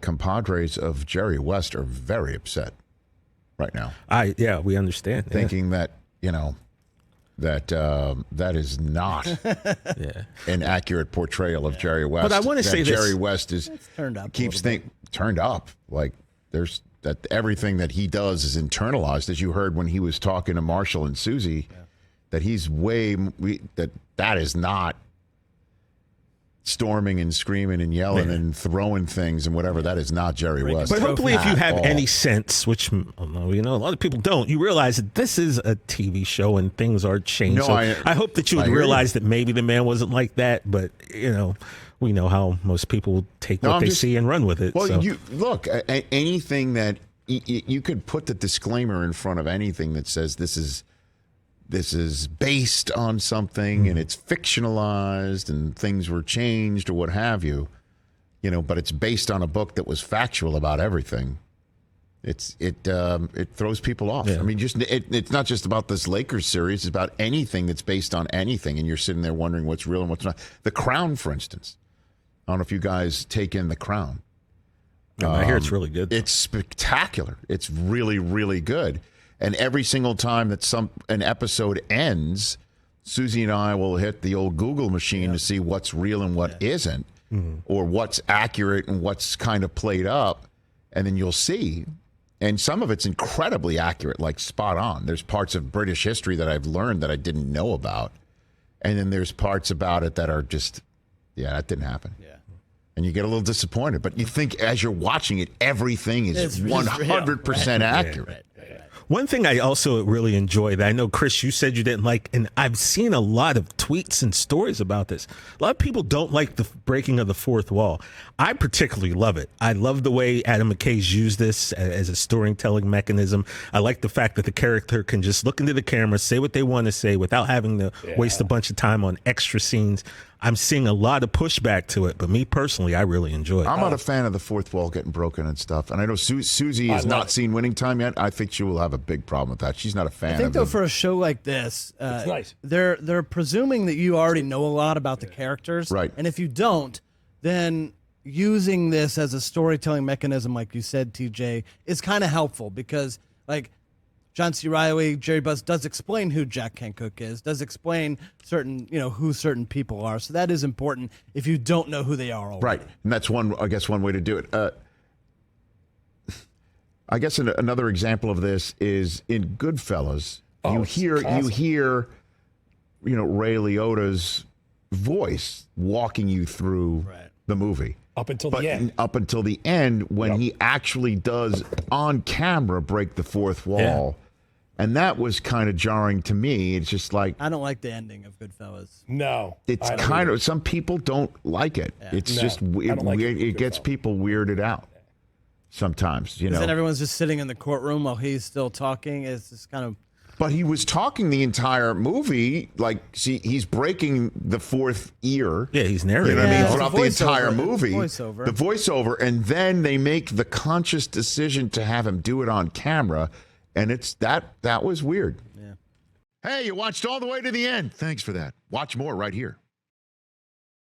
compadres of Jerry West are very upset right now. We understand. Thinking that, that is not an accurate portrayal of Jerry West. But I want to say Jerry West is turned up. Turned up. Like there's that everything that he does is internalized, as you heard when he was talking to Marshall and Susie, that he's that is not storming and screaming and yelling and throwing things and whatever. That is not Jerry West. But hopefully if you have any sense, which, a lot of people don't, you realize that this is a TV show and things are changed. So I hope that you would realize that maybe the man wasn't like that, but, we know how most people take what they see and run with it. Well, you look, anything that you could put the disclaimer in front of anything that says this is based on something and it's fictionalized and things were changed or what have you, but it's based on a book that was factual about everything. It throws people off. Yeah. I mean, it's not just about this Lakers series. It's about anything that's based on anything, and you're sitting there wondering what's real and what's not. The Crown, for instance. I don't know if you guys take in The Crown. I hear it's really good. It's spectacular. It's really, really good. And every single time that an episode ends, Susie and I will hit the old Google machine to see what's real and what isn't, or what's accurate and what's kind of played up. And then you'll see. And some of it's incredibly accurate, like spot on. There's parts of British history that I've learned that I didn't know about. And then there's parts about it that are just, that didn't happen. Yeah. And you get a little disappointed. But you think as you're watching it, everything is 100% accurate. One thing I also really enjoy that I know, Chris, you said you didn't like, and I've seen a lot of tweets and stories about this. A lot of people don't like the breaking of the fourth wall. I particularly love it. I love the way Adam McKay's used this as a storytelling mechanism. I like the fact that the character can just look into the camera, say what they want to say without having to waste a bunch of time on extra scenes. I'm seeing a lot of pushback to it, but me personally, I really enjoy it. I'm not a fan of the fourth wall getting broken and stuff. And I know Susie has not seen Winning Time yet. I think she will have a big problem with that. She's not a fan. I think, though, for a show like this, it's nice. They're presuming that you already know a lot about the characters. Right. And if you don't, then using this as a storytelling mechanism, like you said, TJ, is kind of helpful because, like, John C. Reilly, Jerry Buss does explain who Jack Hancock is, does explain who certain people are. So that is important if you don't know who they are already. Right. And that's one way to do it. I guess another example of this is in Goodfellas. You hear Ray Liotta's voice walking you through the movie. Up until the end. Up until the end when he actually does on camera break the fourth wall. Yeah. And that was kind of jarring to me. It's just like, I don't like the ending of Goodfellas. No. It's kind of, some people don't like it. Yeah. It's just weird. It gets people weirded out sometimes, Then everyone's just sitting in the courtroom while he's still talking. It's just kind of. But he was talking the entire movie, like, he's breaking the fourth ear. Yeah, he's narrating. Throughout the entire movie. The voiceover. And then they make the conscious decision to have him do it on camera. And that was weird. Yeah. Hey, you watched all the way to the end. Thanks for that. Watch more right here.